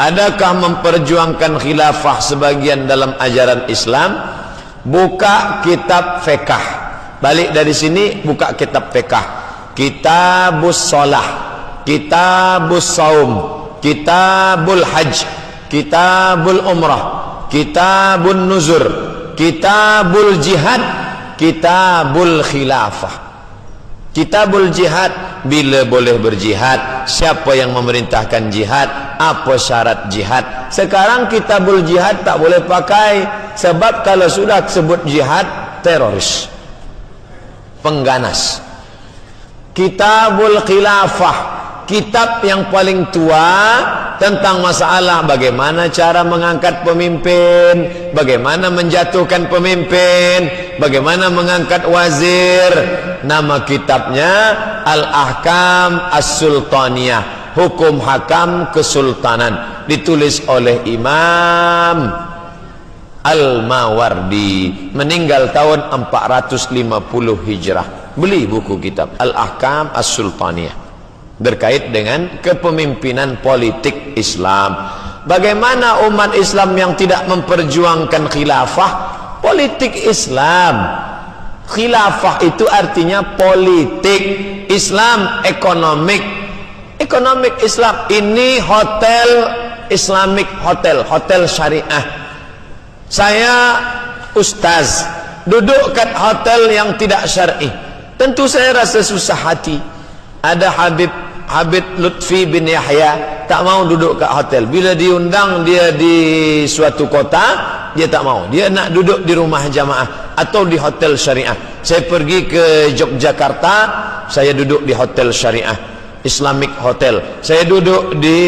Adakah memperjuangkan khilafah sebagian dalam ajaran Islam? Buka kitab fiqh. Balik dari sini, buka kitab fiqh. Kitabus shalah, kitabus saum, kitabul hajj, kitabul umrah, kitabun nuzur, kitabul jihad, kitabul khilafah. Kitabul jihad, bila boleh berjihad, siapa yang memerintahkan jihad, apa syarat jihad. Sekarang kitabul jihad tak boleh pakai, sebab kalau sudah sebut jihad, teroris, pengganas. Kitabul khilafah, kitab yang paling tua tentang masalah bagaimana cara mengangkat pemimpin, bagaimana menjatuhkan pemimpin, bagaimana mengangkat wazir. Nama kitabnya Al-Ahkam As-Sultaniyah, hukum hakam kesultanan, ditulis oleh Imam Al-Mawardi, meninggal tahun 450 Hijrah. Beli buku kitab Al-Ahkam As-Sultaniyah, berkait dengan kepemimpinan politik Islam. Bagaimana umat Islam yang tidak memperjuangkan khilafah? Politik Islam, khilafah itu artinya politik Islam, ekonomik Islam. Ini hotel Islamic, hotel syariah. Saya ustaz, duduk kat hotel yang tidak syar'i, tentu saya rasa susah hati. Ada Habib Lutfi bin Yahya tak mau duduk kat hotel. Bila diundang dia di suatu kota, dia tak mau. Dia nak duduk di rumah jamaah atau di hotel syariah. Saya pergi ke Yogyakarta, saya duduk di hotel syariah, Islamic Hotel. Saya duduk di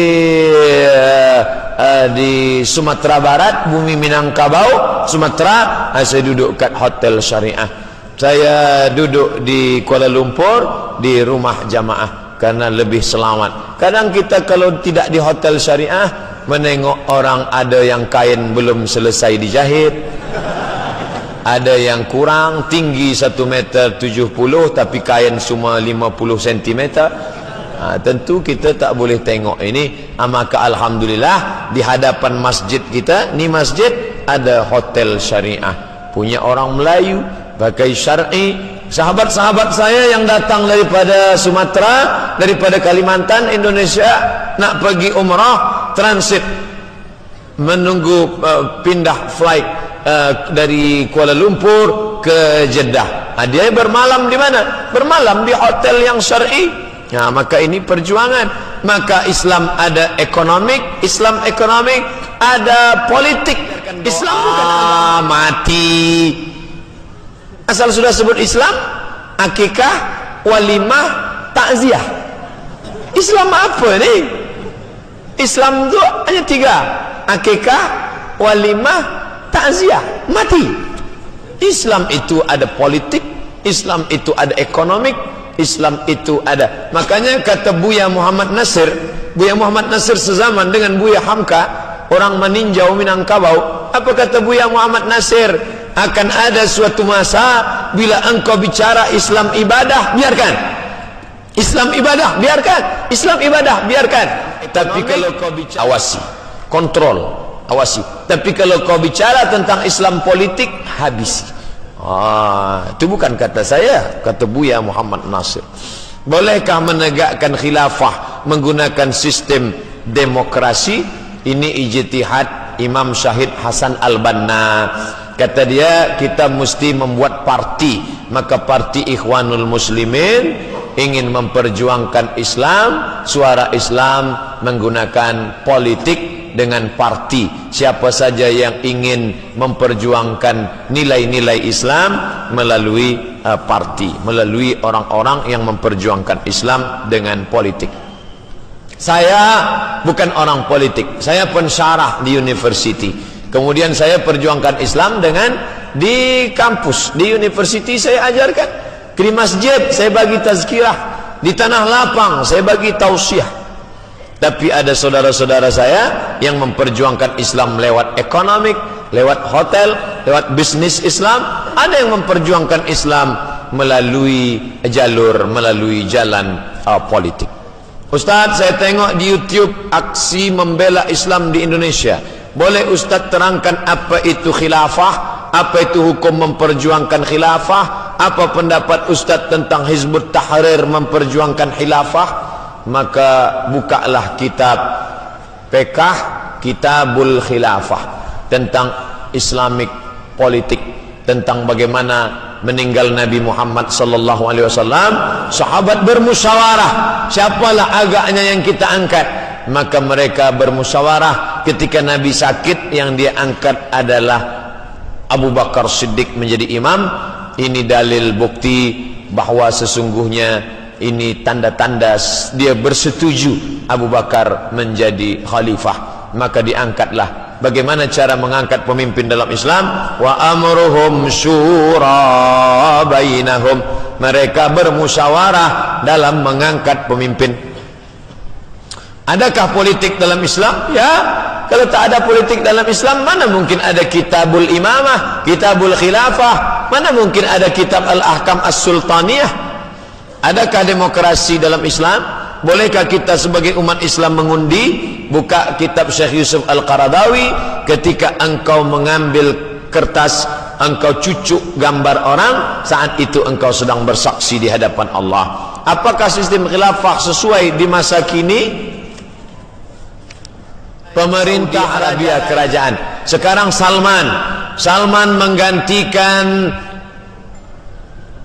Sumatera Barat, bumi Minangkabau, Sumatera, saya duduk kat hotel syariah. Saya duduk di Kuala Lumpur di rumah jamaah karena lebih selamat. Kadang kita kalau tidak di hotel syariah, menengok orang ada yang kain belum selesai dijahit, ada yang kurang tinggi 1,70 meter tapi kain cuma 50 cm. Tentu kita tak boleh tengok ini. Maka alhamdulillah di hadapan masjid kita, ni masjid ada hotel syariah, punya orang Melayu, pakai syar'i. Sahabat-sahabat saya yang datang daripada Sumatera, daripada Kalimantan, Indonesia, nak pergi umrah, transit, menunggu pindah flight dari Kuala Lumpur ke Jeddah. Dia bermalam di mana? Bermalam di hotel yang syar'i. Maka ini perjuangan. Maka Islam ada ekonomik, ada politik. Islam bukan mati. Asal sudah sebut Islam, akikah, walimah, takziah. Islam apa ni? Islam tu hanya 3: akikah, walimah, takziah, mati. Islam itu ada politik, Islam itu ada ekonomik, Islam itu ada. Makanya kata Buya Muhammad Nasir sezaman dengan Buya Hamka, orang meninjau Minangkabau. Apa kata Buya Muhammad Nasir? Akan ada suatu masa bila engkau bicara Islam ibadah, biarkan. Islam ibadah, biarkan. Islam ibadah, biarkan. Tapi kalau kau bicara, awasi, kontrol, awasi. Tapi kalau kau bicara tentang Islam politik, habisi. Itu bukan kata saya, kata Buya Muhammad Nasir. Bolehkah menegakkan khilafah menggunakan sistem demokrasi? Ini ijtihad Imam Syahid Hasan Al-Banna. Kata dia, kita mesti membuat parti. Maka parti Ikhwanul Muslimin ingin memperjuangkan Islam, suara Islam menggunakan politik dengan parti. Siapa saja yang ingin memperjuangkan nilai-nilai Islam melalui parti, melalui orang-orang yang memperjuangkan Islam dengan politik. Saya bukan orang politik, saya pensyarah di university. Kemudian saya perjuangkan Islam dengan di kampus, di university saya ajarkan. Di masjid saya bagi tazkirah, di tanah lapang saya bagi tausiah. Tapi ada saudara-saudara saya yang memperjuangkan Islam lewat ekonomik, lewat hotel, lewat bisnis Islam. Ada yang memperjuangkan Islam melalui jalur, melalui jalan politik. Ustaz, saya tengok di YouTube aksi membela Islam di Indonesia. Boleh Ustaz terangkan apa itu khilafah? Apa itu hukum memperjuangkan khilafah? Apa pendapat Ustaz tentang Hizbut Tahrir memperjuangkan khilafah? Maka bukalah kitab Pekah, Kitabul Khilafah, tentang Islamic politik, tentang bagaimana meninggal Nabi Muhammad sallallahu alaihi wasallam, sahabat bermusyawarah, siapalah agaknya yang kita angkat. Maka mereka bermusyawarah, ketika Nabi sakit yang dia angkat adalah Abu Bakar Siddiq menjadi imam. Ini dalil bukti bahwa sesungguhnya ini tanda-tanda dia bersetuju Abu Bakar menjadi khalifah. Maka diangkatlah. Bagaimana cara mengangkat pemimpin dalam Islam? Wa amruhum syura bainahum. Mereka bermusyawarah dalam mengangkat pemimpin. Adakah politik dalam Islam? Ya. Kalau tak ada politik dalam Islam, mana mungkin ada Kitabul Imamah, Kitabul Khilafah, mana mungkin ada Kitab Al-Ahkam As-Sultaniyah? Adakah demokrasi dalam Islam? Bolehkah kita sebagai umat Islam mengundi? Buka kitab Syekh Yusuf Al-Qaradawi. Ketika engkau mengambil kertas, engkau cucuk gambar orang, saat itu engkau sedang bersaksi di hadapan Allah. Apakah sistem khilafah sesuai di masa kini? Pemerintah Arabia, kerajaan. Sekarang Salman menggantikan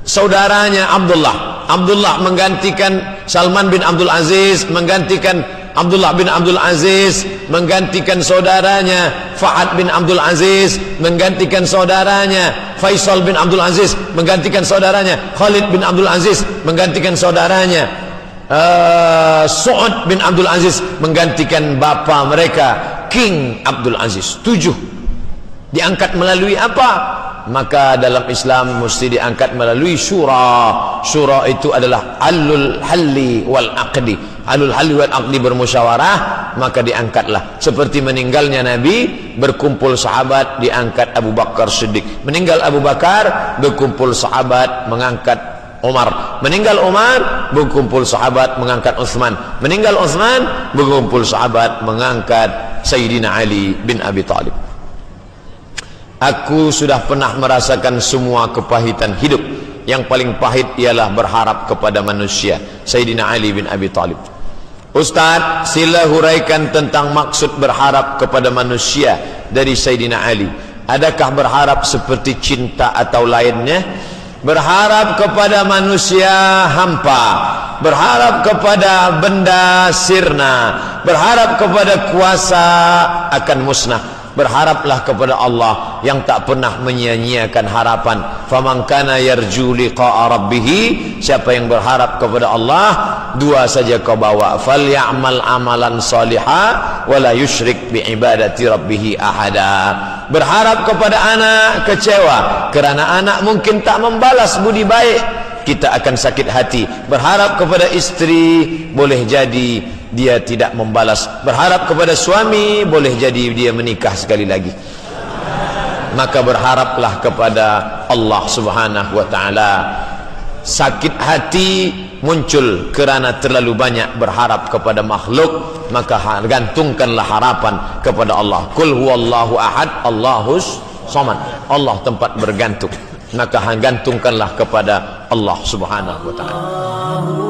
saudaranya Abdullah menggantikan Salman bin Abdul Aziz, menggantikan Abdullah bin Abdul Aziz, menggantikan saudaranya Fahad bin Abdul Aziz, menggantikan saudaranya Faisal bin Abdul Aziz, menggantikan saudaranya Khalid bin Abdul Aziz, menggantikan saudaranya Saud bin Abdul Aziz, menggantikan bapa mereka King Abdul Aziz. 7 diangkat melalui apa? Maka dalam Islam mesti diangkat melalui syura. Syura itu adalah alul halli wal aqdi. Alul halli wal aqdi, bermusyawarah, maka diangkatlah. Seperti meninggalnya Nabi, berkumpul sahabat, diangkat Abu Bakar Siddiq. Meninggal Abu Bakar, berkumpul sahabat, mengangkat Umar. Meninggal Umar, berkumpul sahabat, mengangkat Uthman. Meninggal Uthman, berkumpul sahabat, mengangkat Sayyidina Ali bin Abi Talib. Aku sudah pernah merasakan semua kepahitan hidup. Yang paling pahit ialah berharap kepada manusia. Sayyidina Ali bin Abi Talib. Ustaz, sila huraikan tentang maksud berharap kepada manusia dari Sayyidina Ali. Adakah berharap seperti cinta atau lainnya? Berharap kepada manusia hampa, berharap kepada benda sirna, berharap kepada kuasa akan musnah. Berharaplah kepada Allah yang tak pernah menyia-nyiakan harapan. Faman kana yarju liqa'a rabbih, siapa yang berharap kepada Allah, 2 saja kau bawa. Falyamal amalan salihah wala yusyrik bi ibadati rabbih ahada. Berharap kepada anak, kecewa kerana anak mungkin tak membalas budi baik, kita akan sakit hati. Berharap kepada istri, boleh jadi dia tidak membalas. Berharap kepada suami, boleh jadi dia menikah sekali lagi. Maka berharaplah kepada Allah Subhanahu wa ta'ala. Sakit hati muncul kerana terlalu banyak berharap kepada makhluk, maka gantungkanlah harapan kepada Allah. Qul huwallahu ahad, Allahus samad. Allah tempat bergantung, maka gantungkanlah kepada Allah Subhanahu wa ta'ala.